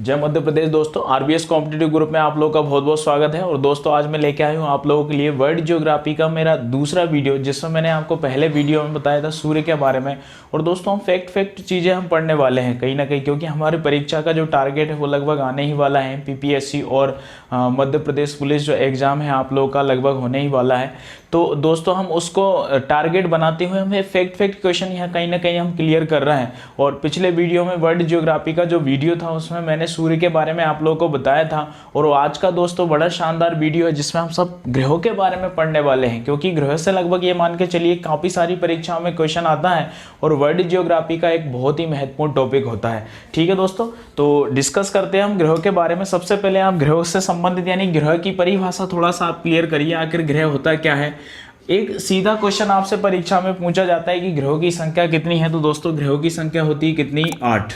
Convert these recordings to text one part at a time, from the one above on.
जय मध्य प्रदेश दोस्तों, RBS competitive group में आप लोगों का बहुत बहुत स्वागत है। और दोस्तों आज मैं लेके आया हूँ आप लोगों के लिए वर्ल्ड ज्योग्राफी का मेरा दूसरा वीडियो, जिसमें मैंने आपको पहले वीडियो में बताया था सूर्य के बारे में। और दोस्तों हम फैक्ट चीज़ें हम पढ़ने वाले हैं कहीं ना कहीं, क्योंकि हमारी परीक्षा का जो टारगेट है वो लगभग आने ही वाला है। पीपीएससी और मध्य प्रदेश पुलिस जो एग्ज़ाम है आप लोगों का लगभग होने ही वाला है। तो दोस्तों हम उसको टारगेट बनाते हुए हमें फैक्ट क्वेश्चन यहाँ कहीं ना कहीं हम क्लियर कर रहे हैं। और पिछले वीडियो में वर्ल्ड ज्योग्राफी का जो वीडियो था उसमें मैंने सूर्य के बारे में आप लोगों को बताया था। और आज का दोस्तों बड़ा शानदार वीडियो है जिसमें हम सब ग्रहों के बारे में पढ़ने वाले हैं, क्योंकि ग्रह से लगभग ये मान के चलिए काफ़ी सारी परीक्षाओं में क्वेश्चन आता है और वर्ल्ड ज्योग्राफी का एक बहुत ही महत्वपूर्ण टॉपिक होता है। ठीक है दोस्तों, तो डिस्कस करते हैं हम ग्रहों के बारे में। सबसे पहले आप ग्रहों से संबंधित यानी ग्रह की परिभाषा थोड़ा सा आप क्लियर करिए, आखिर ग्रह होता क्या है। एक सीधा क्वेश्चन आपसे परीक्षा में पूछा जाता है कि ग्रहों की संख्या कितनी है, तो दोस्तों ग्रहों की संख्या होती है कितनी, 8।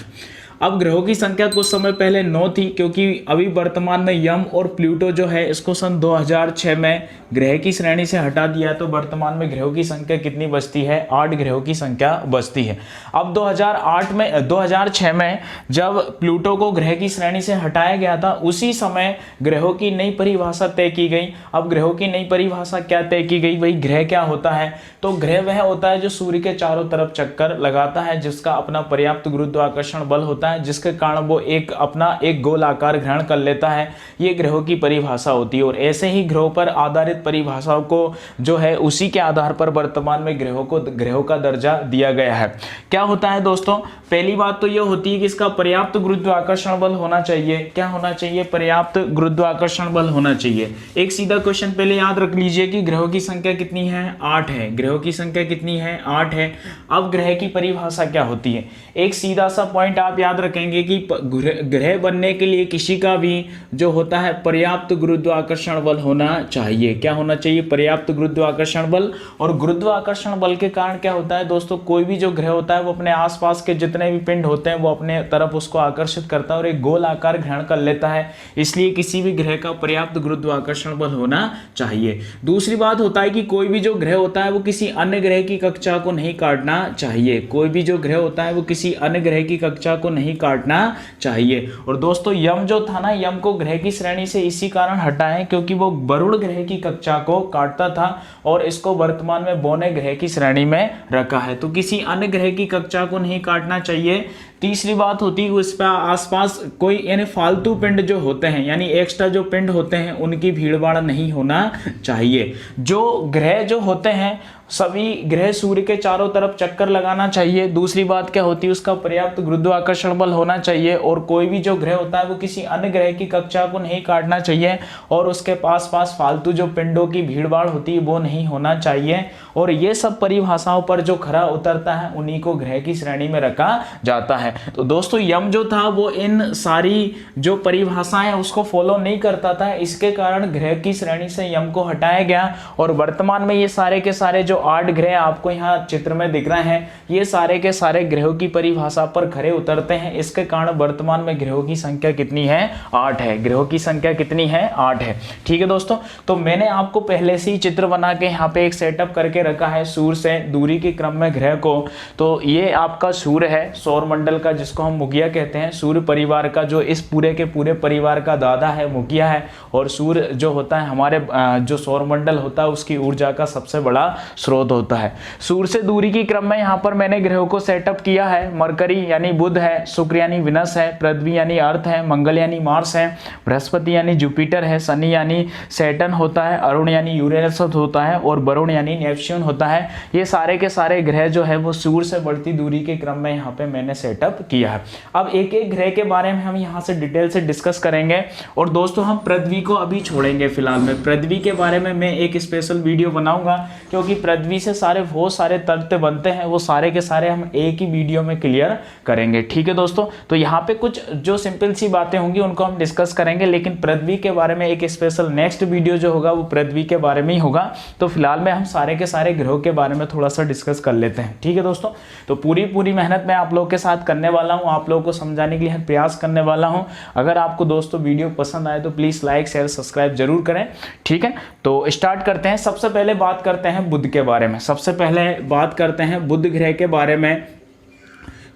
अब ग्रहों की संख्या कुछ समय पहले 9 थी, क्योंकि अभी वर्तमान में यम और प्लूटो जो है इसको सन 2006 में ग्रह की श्रेणी से हटा दिया। तो वर्तमान में ग्रहों की संख्या कितनी बचती है, 8 ग्रहों की संख्या बचती है। अब 2006 में जब प्लूटो को ग्रह की श्रेणी से हटाया गया था, उसी समय ग्रहों की नई परिभाषा तय की गई। अब ग्रहों की नई परिभाषा क्या तय की गई, वही ग्रह क्या होता है। तो ग्रह वह होता है जो सूर्य के चारों तरफ चक्कर लगाता है, जिसका अपना पर्याप्त गुरुत्वाकर्षण बल होता है, जिसके कारण वो एक गोल आकार ग्रहण कर लेता है। ये ग्रहों की परिभाषा होती है। और ऐसे ही ग्रहों पर आधारित परिभाषाओं को जो है उसी के आधार पर वर्तमान में ग्रहों का दर्जा दिया गया है। क्या होता है दोस्तों, पहली बात तो ये होती है कि इसका पर्याप्त गुरुत्वाकर्षण बल होना चाहिए। क्या होना चाहिए, पर्याप्त गुरुत्वाकर्षण बल होना चाहिए। एक सीधा क्वेश्चन पहले याद रख लीजिए कि ग्रहों की संख्या कितनी है, 8 है। ग्रहों की संख्या कितनी है, 8 है। अब ग्रह की परिभाषा क्या होती है, एक सीधा सा पॉइंट आप याद रखेंगे कि ग्रह बनने के लिए किसी का भी जो होता है पर्याप्त गुरुत्वाकर्षण बल होना चाहिए। क्या होना चाहिए, पर्याप्त गुरुत्वाकर्षण बल। और गुरुत्वाकर्षण बल के कारण क्या होता है दोस्तों, कोई भी जो ग्रह होता है वो अपने आसपास के जितने भी पिंड होते हैं वो अपने तरफ उसको आकर्षित करता है और एक गोल आकार ग्रहण कर लेता है। इसलिए किसी भी ग्रह का पर्याप्त गुरुत्वाकर्षण बल होना चाहिए। दूसरी बात होता है कि कोई भी जो ग्रह होता है वो किसी अन्य ग्रह की कक्षा को नहीं काटना चाहिए। कोई भी जो ग्रह होता है वो किसी अन्य ग्रह की कक्षा को नहीं काटना चाहिए। और दोस्तों यम जो था ना, यम को ग्रह की श्रेणी से इसी कारण हटाएं क्योंकि वो वरुण ग्रह की कक्षा को काटता था और इसको वर्तमान में बोने ग्रह की श्रेणी में रखा है। तो किसी अन्य ग्रह की कक्षा को नहीं काटना चाहिए। तीसरी बात होती है उस पर आसपास कोई यानी फालतू पिंड जो होते हैं यानी एक्स्ट्रा जो पिंड होते हैं उनकी भीड़भाड़ नहीं होना चाहिए। जो ग्रह जो होते हैं सभी ग्रह सूर्य के चारों तरफ चक्कर लगाना चाहिए। दूसरी बात क्या होती है, उसका पर्याप्त गुरुत्वाकर्षण बल होना चाहिए। और कोई भी जो ग्रह होता है वो किसी अन्य ग्रह की कक्षा को नहीं काटना चाहिए और उसके पास फालतू जो पिंडों की भीड़भाड़ होती है वो नहीं होना चाहिए। और ये सब परिभाषाओं पर जो खरा उतरता है उन्हीं को ग्रह की श्रेणी में रखा जाता है। तो दोस्तों यम जो था वो इन सारी जो परिभाषाएं उसको फॉलो नहीं करता था, इसके कारण ग्रह की श्रेणी से यम को हटाया गया। और वर्तमान में ये सारे के सारे जो 8 ग्रह आपको यहाँ चित्र में दिख रहे हैं, ये सारे के सारे ग्रहों की परिभाषा पर खरे उतरते हैं। इसके कारण वर्तमान में ग्रहों की संख्या कितनी है, 8 है। ग्रहों की संख्या कितनी है, 8 है। ठीक है दोस्तों, तो मैंने आपको पहले से ही चित्र बना के यहाँ पे एक सेटअप करके रखा है सूर्य से दूरी के क्रम में ग्रह को। तो ये आपका सूर्य है, सौर मंडल का, जिसको हम मुखिया कहते हैं। सूर्य परिवार का जो इस पूरे के पूरे परिवार का दादा है, मुखिया है। और सूर्य जो होता है हमारे जो सौर मंडल होता है उसकी ऊर्जा का सबसे बड़ा स्रोत होता है। सूर्य से दूरी की क्रम में यहाँ पर मैंने ग्रहों को सेटअप किया है। मरकरी यानी बुध है, शुक्र यानी विनस है, पृथ्वी यानी अर्थ है, मंगल यानी मार्स है, बृहस्पति यानी जुपिटर है, शनि यानी सैटर्न होता है, अरुण यानी यूरेनस होता है और वरुण यानी नेपच्यून होता है। ये सारे के सारे ग्रह जो है वो सूर्य से बढ़ती दूरी के क्रम में यहाँ पे मैंने सेटअप किया है। अब एक एक ग्रह के बारे में हम यहाँ से डिटेल से डिस्कस करेंगे। और दोस्तों हम पृथ्वी को अभी छोड़ेंगे फिलहाल में। पृथ्वी के बारे में मैं एक स्पेशल वीडियो बनाऊंगा, क्योंकि पृथ्वी से बहुत सारे तथ्य बनते हैं, वो सारे के सारे हम एक ही वीडियो में क्लियर करेंगे। ठीक है दोस्तों, तो यहाँ पे कुछ जो सिंपल सी बातें होंगी उनको हम डिस्कस करेंगे, लेकिन पृथ्वी के बारे में एक स्पेशल नेक्स्ट वीडियो जो होगा वो पृथ्वी के बारे में ही होगा। तो फिलहाल में हम सारे के सारे ग्रहों के बारे में थोड़ा सा डिस्कस कर लेते हैं। ठीक है दोस्तों, तो पूरी मेहनत मैं आप लोगों के साथ करने वाला हूँ, आप लोगों को समझाने के लिए प्रयास करने वाला हूँ। अगर आपको दोस्तों वीडियो पसंद आए तो प्लीज लाइक शेयर सब्सक्राइब जरूर करें। ठीक है, तो स्टार्ट करते हैं। सबसे पहले बात करते हैं बुध के बारे में। सबसे पहले बात करते हैं बुध ग्रह के बारे में।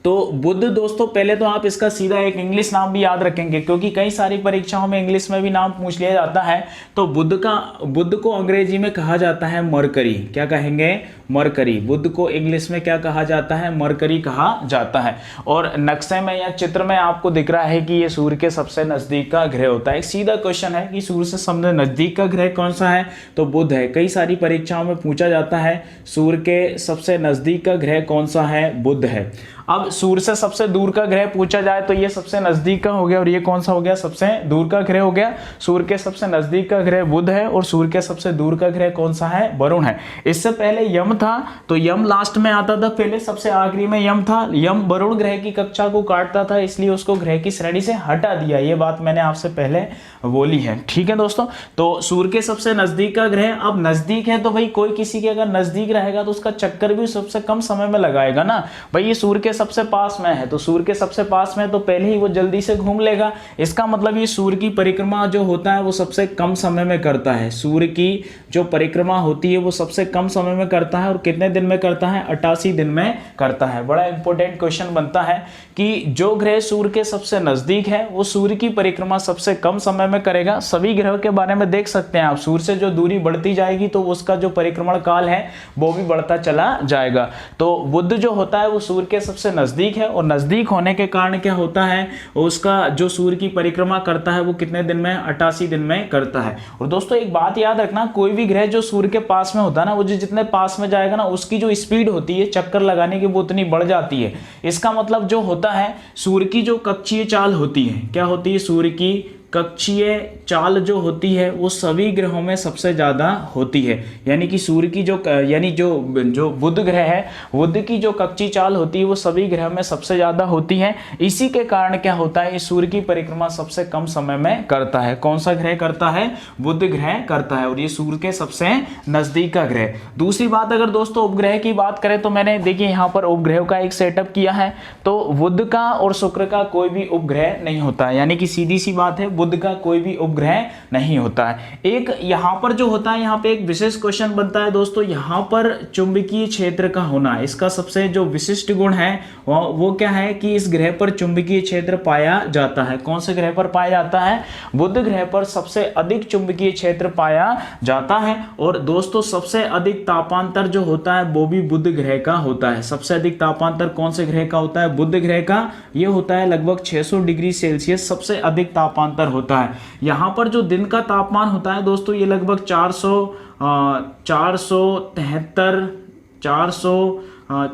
तो बुध दोस्तों पहले तो आप इसका सीधा एक इंग्लिश नाम भी याद रखेंगे, क्योंकि कई सारी परीक्षाओं में इंग्लिश में भी नाम पूछ लिया जाता है। तो बुध को अंग्रेजी में कहा जाता है मरकरी। क्या कहेंगे? मरकरी। बुध को इंग्लिश में क्या कहा जाता है? मरकरी कहा जाता है। और नक्शे में या चित्र में आपको दिख रहा है कि ये सूर्य के सबसे नजदीक का ग्रह होता है। एक सीधा क्वेश्चन है कि सूर्य से सबसे नजदीक का ग्रह कौन सा है? तो बुध है। कई सारी परीक्षाओं में पूछा जाता है सूर्य के सबसे नजदीक का ग्रह कौन सा है? बुध है। अब सूर्य से सबसे दूर का ग्रह पूछा जाए तो ये सबसे नजदीक का हो गया, और ये कौन सा हो गया? सबसे दूर का ग्रह हो गया। सूर्य के सबसे नजदीक का ग्रह बुध है, और सूर्य के सबसे दूर का ग्रह कौन सा है? वरुण है। इससे पहले यम था, तो यम लास्ट में आता था, पहले सबसे आखिरी में यम था। यम वरुण ग्रह की कक्षा को काटता था, इसलिए उसको ग्रह की श्रेणी से हटा दिया। ये बात मैंने आपसे पहले बोली है। ठीक है दोस्तों, तो सूर्य के सबसे नजदीक का ग्रह, अब नजदीक है तो भाई कोई किसी के अगर नजदीक रहेगा तो उसका चक्कर भी सबसे कम समय में लगाएगा ना। भाई ये सूर्य के सबसे पास में है, तो सूर्य के सबसे पास में तो पहले ही वो जल्दी से घूम लेगा। इसका मतलब ये सूर्य की परिक्रमा जो होता है वो सबसे कम समय में करता है। सूर्य की जो परिक्रमा होती है वो सबसे कम समय में करता है, और कितने दिन में करता है? 88 दिन में करता है। बड़ा इंपॉर्टेंट क्वेश्चन बनता है कि जो ग्रह सूर्य के सबसे नजदीक है वो सूर्य की परिक्रमा सबसे कम समय में करेगा। सभी ग्रहों के बारे में देख सकते हैं आप, सूर्य से जो दूरी बढ़ती जाएगी तो उसका जो परिक्रमण काल है वो भी बढ़ता चला जाएगा। तो बुध जो होता है वो सूर्य के सबसे नजदीक है, और नजदीक होने के कारण क्या होता है? उसका जो सूर्य की परिक्रमा करता है वो कितने दिन में? 88 दिन में करता है। और दोस्तों एक बात याद रखना, कोई भी ग्रह जो सूर्य के पास में होता है ना, वो जो जितने पास में जाएगा ना उसकी जो स्पीड होती है चक्कर लगाने की वो उतनी बढ़ जाती है। इसका मतलब जो होता है सूर्य की जो कक्षीय चाल होती है, क्या होती है? सूर्य की कक्षीय चाल जो होती है वो सभी ग्रहों में सबसे ज्यादा होती है। यानी कि सूर्य की जो बुध ग्रह है, बुध की जो कक्षीय चाल होती है वो सभी ग्रहों में सबसे ज्यादा होती है। इसी के कारण क्या होता है? ये सूर्य की परिक्रमा सबसे कम समय में करता है। कौन सा ग्रह करता है? बुध ग्रह करता है, और ये सूर्य के सबसे नजदीक का ग्रह। दूसरी बात, अगर दोस्तों उपग्रह की बात करें तो मैंने देखिए यहाँ पर उपग्रहों का एक सेटअप किया है। तो बुध का और शुक्र का कोई भी उपग्रह नहीं होता है, यानी कि सीधी सी बात है बुध का कोई भी उपग्रह नहीं होता है। एक यहां पर जो होता है, यहां पे एक विशेष क्वेश्चन बनता है दोस्तों, यहां पर चुंबकीय क्षेत्र का होना, इसका सबसे जो विशिष्ट गुण है वो क्या है कि इस ग्रह पर चुंबकीय क्षेत्र पाया जाता है। कौन से ग्रह पर पाया जाता है? बुध ग्रह पर सबसे अधिक चुंबकीय क्षेत्र पाया जाता है। और दोस्तों सबसे अधिक तापांतर जो होता है वो भी बुध ग्रह का होता है। सबसे अधिक तापांतर कौन से ग्रह का होता है? बुध ग्रह का। ये होता है लगभग 600 डिग्री सेल्सियस सबसे अधिक तापांतर होता है। यहाँ पर जो दिन का तापमान होता है दोस्तों ये लगभग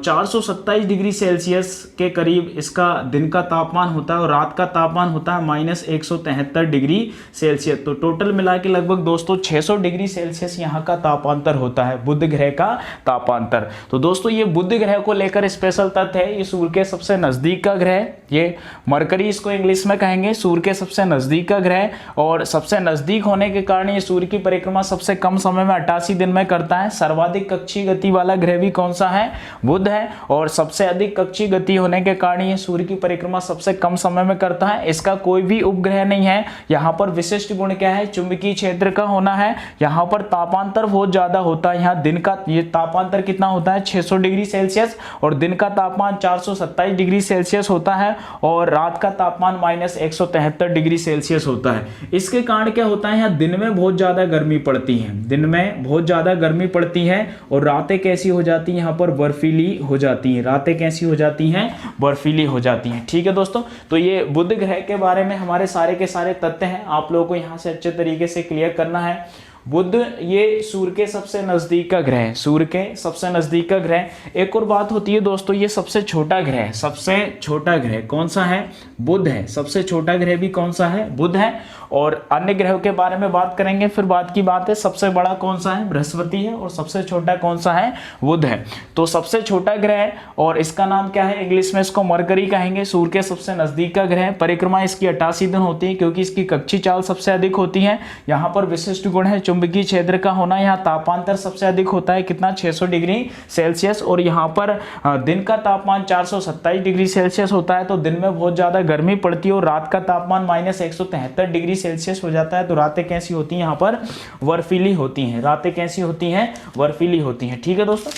427 डिग्री सेल्सियस के करीब इसका दिन का तापमान होता है, और रात का तापमान होता है -173 डिग्री सेल्सियस। तो टोटल मिला के लगभग दोस्तों 600 डिग्री सेल्सियस यहाँ का तापांतर होता है, बुध ग्रह का तापांतर। तो दोस्तों ये बुध ग्रह को लेकर स्पेशल तथ्य है, ये सूर्य के सबसे नजदीक का ग्रह, ये मरकरी इसको इंग्लिश में कहेंगे, सूर्य के सबसे नजदीक का ग्रह, और सबसे नजदीक होने के कारण ये सूर्य की परिक्रमा सबसे कम समय में 88 दिन में करता है। सर्वाधिक कक्षीय गति वाला ग्रह भी कौन सा है? बुध है। और सबसे अधिक कक्षीय गति होने के कारण ये सूर्य की परिक्रमा सबसे कम समय में करता है। इसका कोई भी उपग्रह नहीं है। यहाँ पर विशिष्ट गुण क्या है? चुंबकीय क्षेत्र का होना है। यहाँ पर तापांतर बहुत ज्यादा होता है। यहाँ दिन का ये तापांतर कितना होता है? 600 डिग्री सेल्सियस, और दिन का तापमान 427 डिग्री सेल्सियस होता है, और रात का तापमान -173 डिग्री सेल्सियस होता है। इसके कारण क्या होता है? यहाँ दिन में बहुत ज्यादा गर्मी पड़ती है, दिन में बहुत ज्यादा गर्मी पड़ती है, और रातें कैसी हो जाती है? यहाँ पर बर्फीली हो जाती हैं। रातें कैसी हो जाती हैं? बर्फीली हो जाती हैं। ठीक है दोस्तों, तो ये बुध ग्रह के बारे में हमारे सारे के सारे तथ्य हैं, आप लोगों को यहाँ से अच्छे तरीके से क्लियर करना है। बुध ये सूर्य के सबसे नजदीक का ग्रह है, सूर्य के सबसे नजदीक का ग्रह। एक और बात होती है दोस्तों, ये सबसे छोटा ग्रह है। सबसे छोटा ग्रह कौन सा है? बुध है। सबसे छोटा ग्रह भी कौन सा है? बुध है। और अन्य ग्रहों के बारे में बात करेंगे, फिर बात की बात है सबसे बड़ा कौन सा है? बृहस्पति है, और सबसे छोटा कौन सा है? बुध है। तो सबसे छोटा ग्रह है, और इसका नाम क्या है? इंग्लिश में इसको मरकरी कहेंगे। सूर्य के सबसे नजदीक का ग्रह है। परिक्रमा इसकी 88 दिन होती है, क्योंकि इसकी कक्षीय चाल सबसे अधिक होती है। यहाँ पर विशिष्ट गुण है चुंबकीय क्षेत्र का होना। यहाँ तापांतर सबसे अधिक होता है, कितना? 600 डिग्री सेल्सियस, और यहाँ पर दिन का तापमान 427 डिग्री सेल्सियस होता है। तो दिन में बहुत ज्यादा गर्मी पड़ती है, और रात का तापमान -173 डिग्री सेल्सियस हो जाता है। तो रातें कैसी होती हैं? यहाँ पर बर्फीली होती हैं। रातें कैसी होती हैं? बर्फीली होती हैं। ठीक है दोस्तों,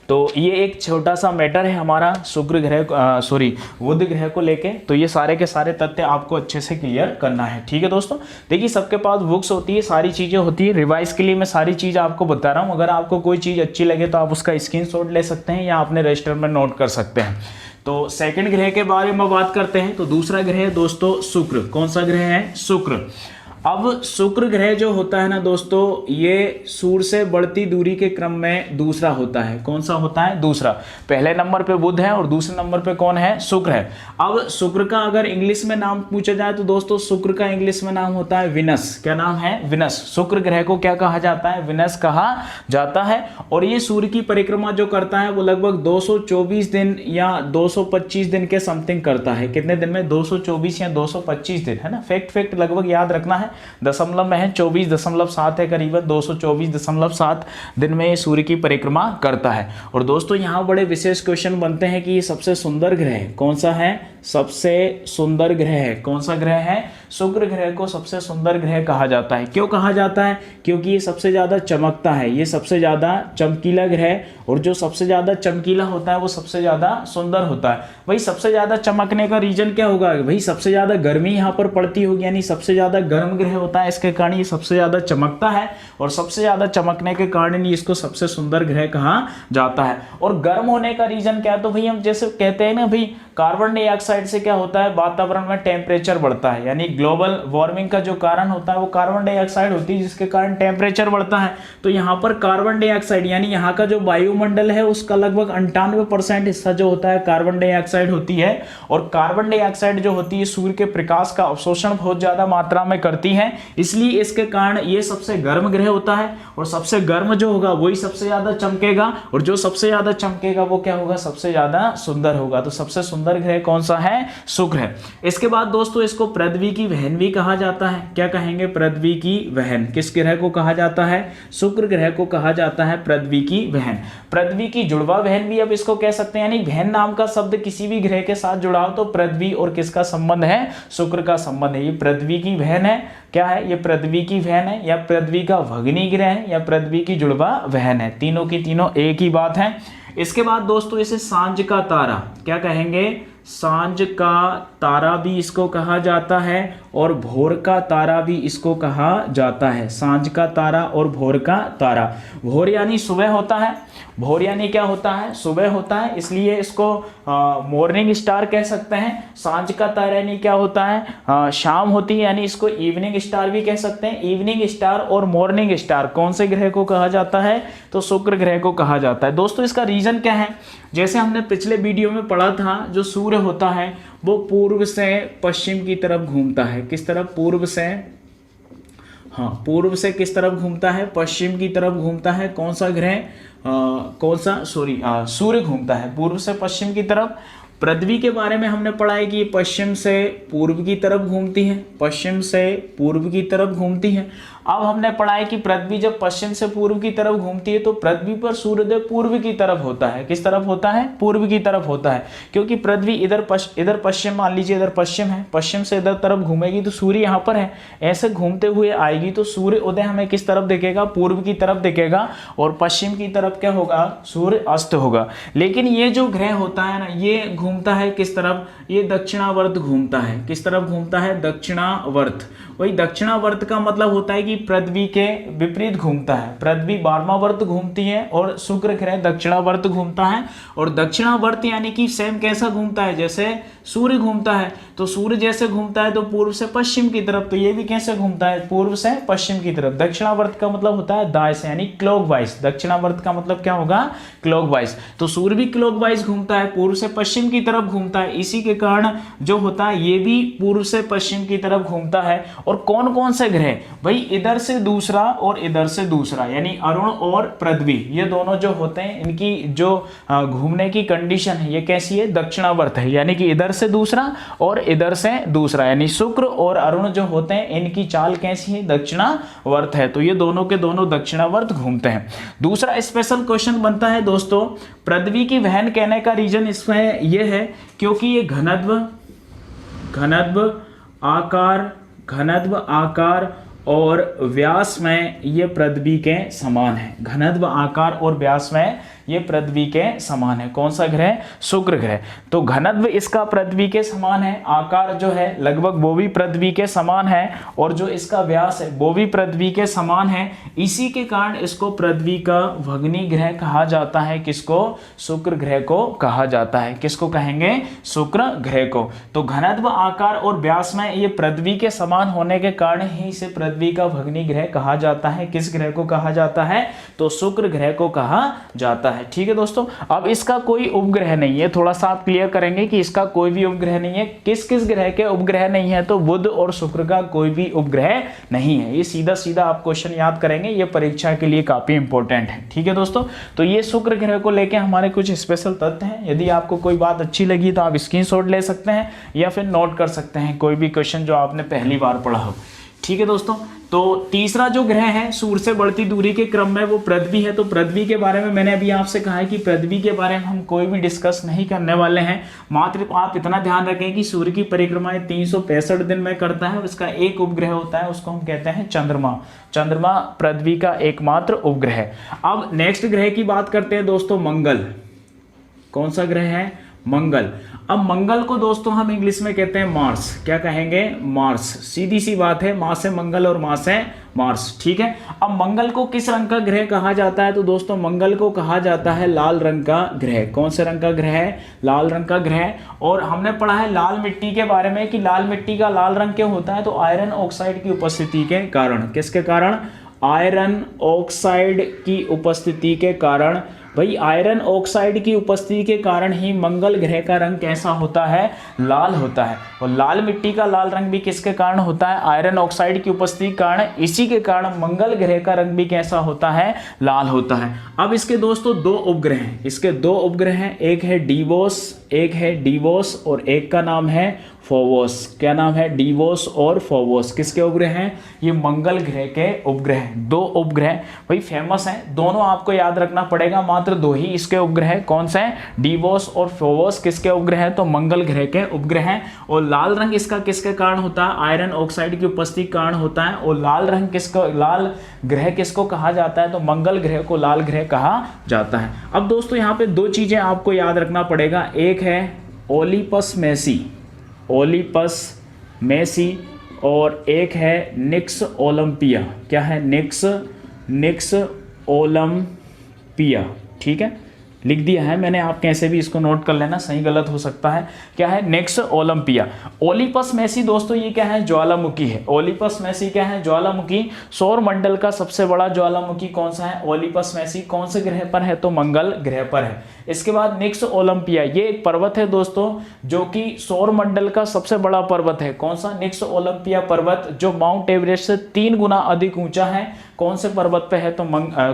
तो ये एक छोटा सा मैटर है हमारा शुक्र ग्रह बुध ग्रह को लेके। तो ये सारे के सारे तथ्य आपको अच्छे से क्लियर करना है, ठीक है दोस्तों। देखिए सबके पास बुक्स होती है, सारी चीज़ें होती है, रिवाइज के लिए मैं सारी चीज़ आपको बता रहा हूँ। अगर आपको कोई चीज़ अच्छी लगे तो आप उसका स्क्रीनशॉट ले सकते हैं या अपने रजिस्टर में नोट कर सकते हैं। तो सेकंड ग्रह के बारे में बात करते हैं। तो दूसरा ग्रह है दोस्तों शुक्र। कौन सा ग्रह है? शुक्र। अब शुक्र ग्रह जो होता है ना दोस्तों, ये सूर्य से बढ़ती दूरी के क्रम में दूसरा होता है। कौन सा होता है? दूसरा। पहले नंबर पे बुध है और दूसरे नंबर पे कौन है? शुक्र है। अब शुक्र का अगर इंग्लिश में नाम पूछा जाए तो दोस्तों शुक्र का इंग्लिश में नाम होता है विनस। क्या नाम है? विनस। शुक्र ग्रह को क्या कहा जाता है? विनस कहा जाता है। और ये सूर्य की परिक्रमा जो करता है वो लगभग 224 दिन या 225 दिन के समथिंग करता है। कितने दिन में? 224 या 225 दिन, है ना। फैक्ट लगभग याद रखना है, दशमलव में है, 24.7 है, करीबन 224.7 दिन में ये सूर्य की परिक्रमा करता है। और दोस्तों यहाँ बड़े विशेष क्वेश्चन बनते हैं कि ये सबसे सुंदर ग्रह है। कौन सा है? सबसे सुंदर ग्रह है। कौन सा ग्रह है? शुक्र ग्रह को सबसे सुंदर ग्रह कहा जाता है। क्यों कहा जाता है? क्योंकि ये सबसे ज्यादा चमकता है, ये सबसे ज्यादा चमकीला ग्रह, और जो सबसे ज्यादा चमकीला होता है वो सबसे ज्यादा सुंदर होता है। भाई सबसे ज्यादा चमकने का रीजन क्या होगा? भाई सबसे ज्यादा गर्मी यहाँ पर पड़ती होगी, यानी सबसे ज्यादा गर्म ग्रह होता है, इसके कारण ये सबसे ज्यादा चमकता है, और सबसे ज्यादा चमकने के कारण ही इसको सबसे सुंदर ग्रह कहा जाता है। और गर्म होने का रीजन क्या है? तो भाई हम जैसे कहते हैं ना भाई, कार्बन डाइऑक्साइड से क्या होता है? वातावरण में टेम्परेचर बढ़ता है, यानी ग्लोबल वार्मिंग का जो कारण होता है वो कार्बन डाइऑक्साइड होती है, जिसके कारण टेम्परेचर बढ़ता है। तो यहाँ पर कार्बन डाइऑक्साइड यानी यहाँ का जो वायुमंडल है उसका लगभग 98% हिस्सा जो होता है कार्बन डाइऑक्साइड होती है। और कार्बन डाइऑक्साइड जो होती है सूर्य के प्रकाश का अवशोषण बहुत ज्यादा मात्रा में करती है, इसलिए इसके कारण ये सबसे गर्म ग्रह होता है। और सबसे गर्म जो होगा वही सबसे ज्यादा चमकेगा, और जो सबसे ज्यादा चमकेगा वो क्या होगा? सबसे ज्यादा सुंदर होगा। तो सबसे सुंदर ग्रह कौन सा है? शुक्र है। इसके बाद दोस्तों इसको पृथ्वी की बहन भी कहा जाता है। क्या कहेंगे? पृथ्वी की बहन। किस ग्रह को कहा जाता है? शुक्र ग्रह को कहा जाता है पृथ्वी की बहन। पृथ्वी की जुड़वा बहन भी अब इसको कह सकते हैं, यानी बहन नाम का शब्द किसी भी ग्रह के साथ जुड़ाओ तो पृथ्वी और किसका संबंध है? शुक्र का संबंध है। ये पृथ्वी की बहन है। क्या है? ये पृथ्वी की बहन है, या पृथ्वी का भगिनी ग्रह है, या पृथ्वी की जुड़वा बहन है। तीनों की तीनों एक ही बात है। इसके बाद दोस्तों इसे सांझ का तारा, क्या कहेंगे? सांझ का तारा भी इसको कहा जाता है, और भोर का तारा भी इसको कहा जाता है। सांझ का तारा और भोर का तारा। भोर यानी सुबह होता है, भोर यानी क्या होता है? सुबह होता है, इसलिए इसको मॉर्निंग स्टार कह सकते हैं। सांझ का तारा यानी क्या होता है? शाम होती है, यानी इसको इवनिंग स्टार भी कह सकते हैं। इवनिंग स्टार और मॉर्निंग स्टार कौन से ग्रह को कहा जाता है? तो शुक्र ग्रह को कहा जाता है। दोस्तों इसका रीजन क्या है? जैसे हमने पिछले वीडियो में पढ़ा था, जो सूर्य होता है वो पूर्व से पश्चिम की तरफ घूमता है। किस तरफ? पूर्व से, हाँ पूर्व से किस तरफ घूमता है? पश्चिम की तरफ घूमता है। कौन सा ग्रह? सूर्य घूमता है पूर्व से पश्चिम की तरफ। पृथ्वी के बारे में हमने पढ़ा है कि पश्चिम से पूर्व की तरफ घूमती है, पश्चिम से पूर्व की तरफ घूमती है। अब हमने पढ़ा है कि पृथ्वी जब पश्चिम से पूर्व की तरफ घूमती है तो पृथ्वी पर सूर्योदय पूर्व की तरफ होता है। किस तरफ होता है? पूर्व की तरफ होता है, क्योंकि पृथ्वी इधर पश्चिम, मान लीजिए इधर पश्चिम है, पश्चिम से इधर तरफ घूमेगी तो सूर्य यहाँ पर है, ऐसे घूमते हुए आएगी तो सूर्य उदय हमें किस तरफ दिखेगा? पूर्व की तरफ दिखेगा, और पश्चिम की तरफ क्या होगा? सूर्य अस्त होगा। लेकिन ये जो ग्रह होता है ना, ये घूमता है किस तरफ? ये दक्षिणावर्त घूमता है। किस तरफ घूमता है? दक्षिणावर्त। वही दक्षिणावर्त का मतलब होता है कि पृथ्वी के विपरीत घूमता है। पृथ्वी 12वां वर्त घूमती है और शुक्र ग्रह दक्षिणावर्त घूमता है। और दक्षिणावर्त यानी कि सेम कैसा घूमता है? जैसे सूर्य घूमता है, तो सूर्य जैसे घूमता है तो पूर्व से पश्चिम की तरफ, तो ये भी कैसे घूमता है? पूर्व से पश्चिम की तरफ। दक्षिणावर्त का मतलब होता है दाएं से, यानी क्लॉकवाइज। दक्षिणावर्त का मतलब क्या होगा? क्लॉकवाइज। तो सूर्य भी क्लॉकवाइज घूमता है, पूर्व से पश्चिम की तरफ घूमता है। इसी के कारण जो होता है ये भी पूर्व से पश्चिम की तरफ घूमता है। और कौन कौन से ग्रह? भाई इधर से दूसरा और इधर से दूसरा, यानी अरुण और पृथ्वी, ये दोनों जो होते हैं इनकी जो घूमने की कंडीशन है ये कैसी है? दक्षिणावर्त है, यानी कि इधर से दूसरा और इधर से दूसरा, यानी शुक्र और अरुण जो होते हैं इनकी चाल कैसी है? दक्षिणावर्त है। तो ये दोनों के दोनों दक्षिणावर्त घूमते हैं। दूसरा स्पेशल क्वेश्चन बनता है दोस्तों, पृथ्वी की बहन कहने का रीजन इसमें यह है क्योंकि ये घनत्व आकार और व्यास में ये पृथ्वी के समान है। घनत्व आकार और व्यास में ये पृथ्वी के समान है। कौन सा ग्रह? शुक्र ग्रह। तो घनत्व इसका पृथ्वी के समान है, आकार जो है लगभग वो भी पृथ्वी के समान है, और जो इसका व्यास है वो भी पृथ्वी के समान है। इसी के कारण इसको पृथ्वी का भग्नी ग्रह कहा जाता है। किसको? शुक्र ग्रह को कहा जाता है। किसको कहेंगे? शुक्र ग्रह को। तो घनत्व, आकार और व्यास में ये पृथ्वी के समान होने के कारण ही इसे पृथ्वी का भग्नी ग्रह कहा जाता है। किस ग्रह को कहा जाता है? तो शुक्र ग्रह को कहा जाता है। ठीक है दोस्तों, अब इसका कोई उपग्रह नहीं है। थोड़ा सा आप क्लियर करेंगे कि इसका कोई भी उपग्रह नहीं है। किस किस ग्रह के उपग्रह नहीं है? तो बुध और शुक्र का कोई भी उपग्रह नहीं है। ये सीधा सीधा आप क्वेश्चन याद करेंगे, ये परीक्षा के लिए काफी इंपॉर्टेंट है। ठीक है दोस्तों, तो ये शुक्र ग्रह को लेके हमारे कुछ स्पेशल तथ्य हैं। यदि आपको कोई बात अच्छी लगी तो आप स्क्रीनशॉट ले सकते हैं या फिर नोट कर सकते हैं कोई भी क्वेश्चन जो आपने पहली बार पढ़ा हो। ठीक है दोस्तों, तो तीसरा जो ग्रह है सूर्य से बढ़ती दूरी के क्रम में वो पृथ्वी है। तो पृथ्वी के बारे में मैंने अभी आपसे कहा है कि पृथ्वी के बारे में हम कोई भी डिस्कस नहीं करने वाले हैं। मात्र आप इतना ध्यान रखें कि सूर्य की परिक्रमा 365 दिन में करता है और इसका एक उपग्रह होता है, उसको हम कहते हैं चंद्रमा। चंद्रमा पृथ्वी का एकमात्र उपग्रह है। अब नेक्स्ट ग्रह की बात करते हैं दोस्तों, मंगल। कौन सा ग्रह है? मंगल। अब मंगल को दोस्तों हम इंग्लिश में कहते हैं मार्स। क्या कहेंगे? मार्स। सीधी सी बात है, माँ से मंगल और माँ से मार्स। ठीक है, अब मंगल को किस रंग का ग्रह कहा जाता है? तो दोस्तों मंगल को कहा जाता है लाल रंग का ग्रह। कौन से रंग का ग्रह है? लाल रंग का ग्रह। और हमने पढ़ा है लाल मिट्टी के बारे में कि लाल मिट्टी का लाल रंग क्यों होता है? तो आयरन ऑक्साइड की उपस्थिति के कारण। किसके कारण? आयरन ऑक्साइड की उपस्थिति के कारण। भाई आयरन ऑक्साइड की उपस्थिति के कारण ही मंगल ग्रह का रंग कैसा होता है? लाल होता है। और लाल मिट्टी का लाल रंग भी किसके कारण होता है? आयरन ऑक्साइड की उपस्थिति के कारण। इसी के कारण मंगल ग्रह का रंग भी कैसा होता है? लाल होता है। अब इसके दोस्तों दो उपग्रह हैं। इसके दो उपग्रह हैं, एक है डीवोस, एक है डीवोस और एक का नाम है फोवोस। क्या नाम है? डीवोस और फोवोस। किसके उपग्रह हैं? ये मंगल ग्रह के उपग्रह। दो उपग्रह भाई फेमस हैं, दोनों आपको याद रखना पड़ेगा। मात्र दो ही इसके उपग्रह। कौन से हैं? डीवोस और फोवोस। किसके उपग्रह हैं? तो मंगल ग्रह के उपग्रह हैं। और लाल रंग इसका किसके कारण होता है? आयरन ऑक्साइड की उपस्थिति के कारण होता है। और लाल रंग किसको, लाल ग्रह किसको कहा जाता है? तो मंगल ग्रह को लाल ग्रह कहा जाता है। अब दोस्तों यहाँ पे दो चीजें आपको याद रखना पड़ेगा। एक है ओलिपस मेसी, ओलिपस मेसी, और एक है निक्स ओलंपिया। क्या है? निक्स ओलंपिया। ठीक है, लिख दिया है मैंने, आप कैसे भी इसको नोट कर लेना, सही गलत हो सकता है। क्या है? निक्स ओलंपिया। ओलिपस मेसी दोस्तों ये क्या है? ज्वालामुखी है। ओलिपस मेसी क्या है? ज्वालामुखी। सौर मंडल का सबसे बड़ा ज्वालामुखी कौन सा है? Olympus Messi. कौन से ग्रह पर है? तो मंगल ग्रह पर है। इसके बाद निक्स ओलंपिया, ये एक पर्वत है दोस्तों जो कि सौर मंडल का सबसे बड़ा पर्वत है। कौन सा? निक्स ओलंपिया पर्वत, जो माउंट एवरेस्ट से 3 गुना अधिक ऊंचा है। कौन से पर्वत पे है? तो